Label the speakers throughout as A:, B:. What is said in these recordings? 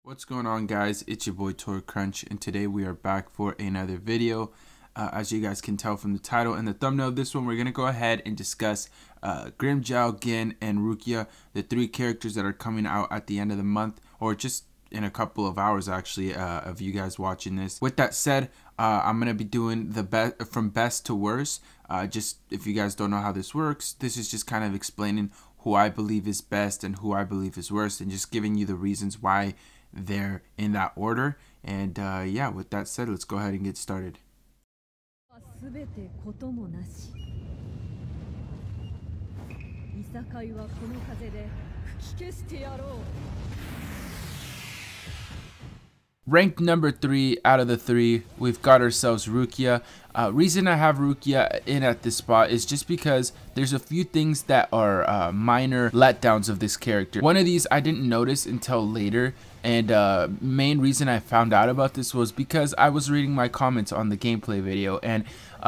A: What's going on, guys? It's your boy Tor Crunch, and today we are back for another video. As you guys can tell from the title and the thumbnail of this one, we're going to go ahead and discuss Grimmjow, Gin, and Rukia, the three characters that are coming out at the end of the month, or just in a couple of hours actually, of you guys watching this. With that said, I'm going to be doing the best from best to worst. Just if you guys don't know how this works, this is just kind of explaining who I believe is best and who I believe is worst, and just giving you the reasons why they're in that order. And yeah, with that said, let's go ahead and get started. Ranked number 3 out of the 3, we've got ourselves Rukia. Reason I have Rukia in at this spot is just because there's a few things that are minor letdowns of this character. One of these I didn't notice until later, and main reason I found out about this was because I was reading my comments on the gameplay video, and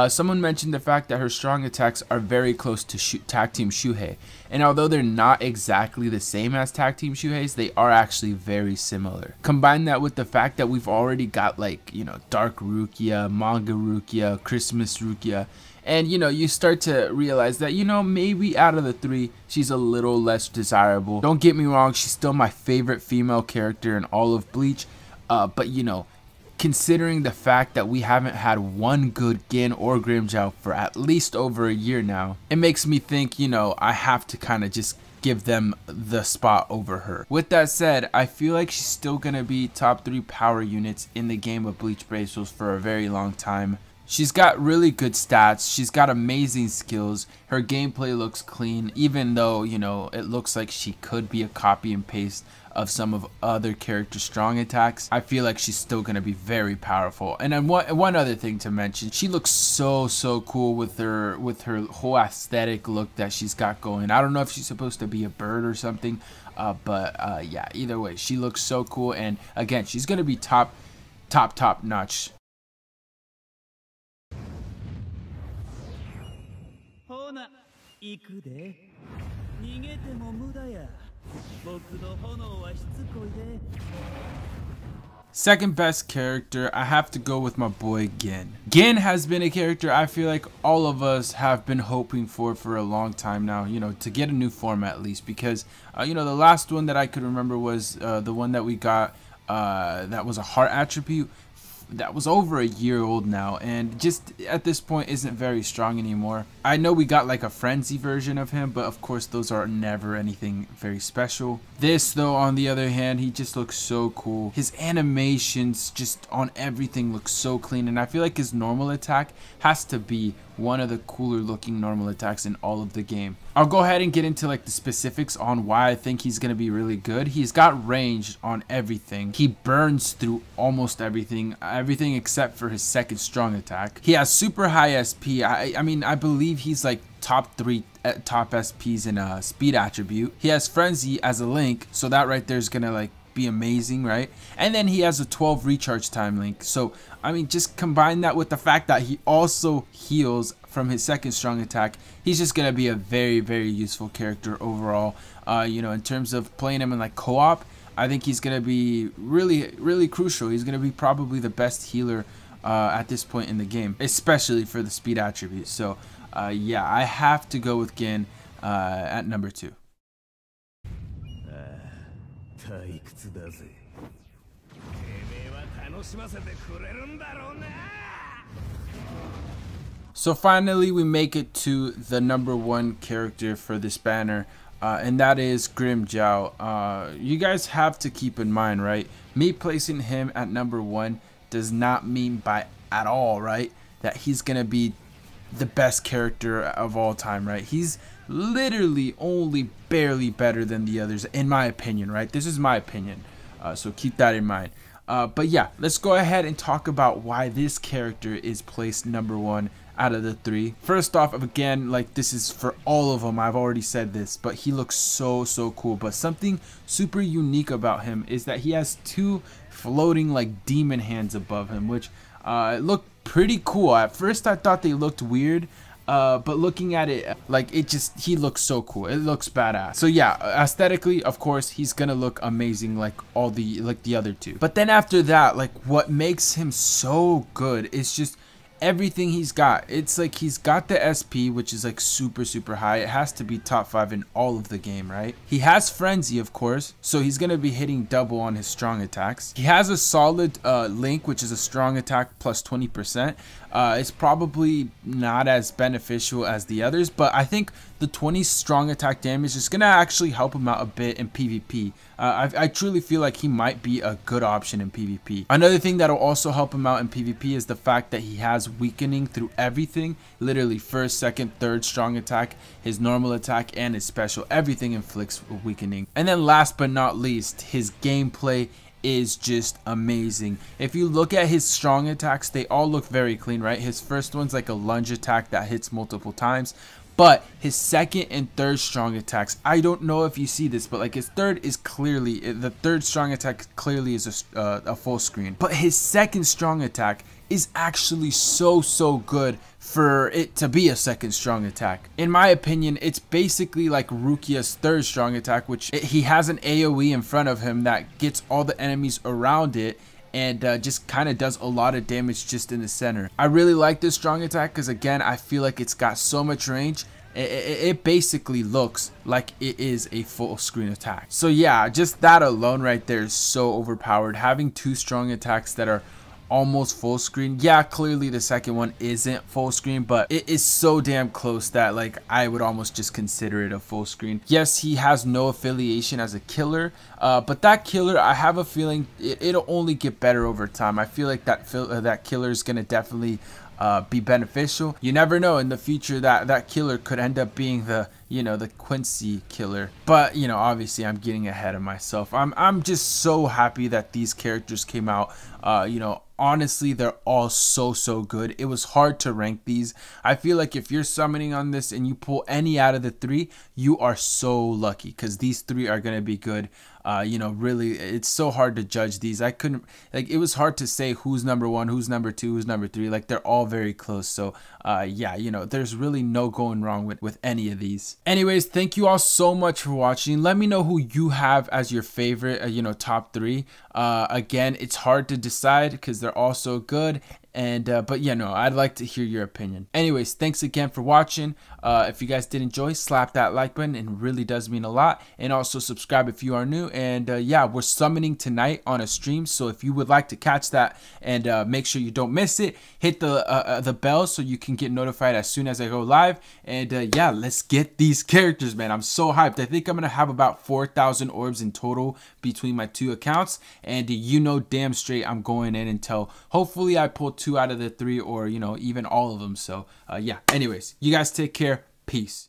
A: someone mentioned the fact that her strong attacks are very close to Tag Team Shuhei. And although they're not exactly the same as Tag Team Shuhei's, they are actually very similar. Combine that with the fact that we've already got, like, you know, Dark Rukia, Manga Rukia, Christmas Rukia, and you know, you start to realize that, you know, maybe out of the 3, she's a little less desirable. Don't get me wrong, she's still my favorite female character in all of Bleach, but you know, considering the fact that we haven't had one good Gin or Grimmjow for at least over a year now, it makes me think, you know, I have to kind of just give them the spot over her. With that said, I feel like she's still gonna be top 3 power units in the game of Bleach Bracelets for a very long time. She's got really good stats, she's got amazing skills, her gameplay looks clean, even though, you know, it looks like she could be a copy and paste of some of other characters' strong attacks. I feel like she's still going to be very powerful. And then one other thing to mention, she looks so cool with her whole aesthetic look that she's got going. I don't know if she's supposed to be a bird or something, but yeah, either way, she looks so cool, and again, she's going to be top notch. Second best character, I have to go with my boy Gin. Gin has been a character I feel like all of us have been hoping for a long time now, you know, to get a new form at least, because you know, the last one that I could remember was the one that we got that was a heart attribute. That was over a year old now, and just at this point isn't very strong anymore. I know we got like a frenzy version of him, but of course those are never anything very special. This though, on the other hand, he just looks so cool. His animations just on everything look so clean, and I feel like his normal attack has to be one of the cooler looking normal attacks in all of the game. I'll go ahead and get into like the specifics on why I think he's going to be really good. He's got range on everything. He burns through almost everything except for his second strong attack. He has super high SP. I mean, I believe he's like top 3 top SPs in a speed attribute. He has frenzy as a link, so that right there is going to like be amazing, right? And then he has a 12 recharge time link. So I mean, just combine that with the fact that he also heals from his second strong attack. He's just gonna be a very useful character overall. You know, in terms of playing him in like co-op, I think he's gonna be really crucial. He's gonna be probably the best healer at this point in the game, especially for the speed attribute. So yeah, I have to go with Gin at number 2. So finally we make it to the number 1 character for this banner, and that is Grimmjow. You guys have to keep in mind, right, me placing him at number 1 does not mean by at all, right, that he's gonna be the best character of all time, right? He's literally only barely better than the others, in my opinion, right? This is my opinion, so keep that in mind. But yeah, let's go ahead and talk about why this character is placed number 1 out of the 3. First off, again, like, this is for all of them, I've already said this, but he looks so cool. But something super unique about him is that he has 2 floating like demon hands above him, which look pretty cool. At first I thought they looked weird, but looking at it, like, he looks so cool. It looks badass. So yeah, aesthetically, of course, he's gonna look amazing like all the other two. But then after that, like, what makes him so good is just everything he's got. It's like he's got the SP, which is like super high. It has to be top 5 in all of the game, right? He has Frenzy, of course, so he's gonna be hitting double on his strong attacks. He has a solid Link, which is a strong attack plus 20%. It's probably not as beneficial as the others, but I think the 20 strong attack damage is gonna actually help him out a bit in PvP. I truly feel like he might be a good option in PvP. Another thing that'll also help him out in PvP is the fact that he has weakening through everything. Literally first, second, third strong attack, his normal attack, and his special. Everything inflicts weakening. And then last but not least, his gameplay is just amazing. If you look at his strong attacks, they all look very clean, right? His first one's like a lunge attack that hits multiple times. But his second and third strong attacks, I don't know if you see this, but like his third is clearly, the third strong attack clearly is a full screen. But his second strong attack is actually so good for it to be a second strong attack. In my opinion, it's basically like Rukia's third strong attack, which he has an AoE in front of him that gets all the enemies around it and just kind of does a lot of damage just in the center. I really like this strong attack because, again, I feel like it's got so much range. It basically looks like it is a full screen attack. So yeah, just that alone right there is so overpowered. Having two strong attacks that are almost full screen. Yeah, clearly the second one isn't full screen, but it is so damn close that like I would almost just consider it a full screen. Yes, he has no affiliation as a killer, but that killer, I have a feeling it'll only get better over time. I feel like that killer is gonna definitely be beneficial. You never know, in the future that killer could end up being the, you know, the Quincy killer. But you know, obviously I'm getting ahead of myself. I'm just so happy that these characters came out. You know, honestly, they're all so good. It was hard to rank these. I feel like if you're summoning on this and you pull any out of the three, you are so lucky, because these three are gonna be good. You know, really, it's so hard to judge these. I couldn't, like, it was hard to say who's number 1, who's number 2, who's number 3. Like, they're all very close. So yeah, you know, there's really no going wrong with any of these. Anyways, thank you all so much for watching. Let me know who you have as your favorite, you know, top 3. Again, it's hard to decide because they're all so good. And but yeah, no, I'd like to hear your opinion. Anyways, thanks again for watching. If you guys did enjoy, slap that like button. It really does mean a lot. And also subscribe if you are new. And yeah, we're summoning tonight on a stream, so if you would like to catch that and make sure you don't miss it, hit the bell so you can get notified as soon as I go live. And yeah, let's get these characters, man. I'm so hyped. I think I'm gonna have about 4,000 orbs in total between my 2 accounts, and you know damn straight I'm going in until hopefully I pull 2 out of the 3, or you know, even all of them. So yeah, anyways, you guys take care. Peace.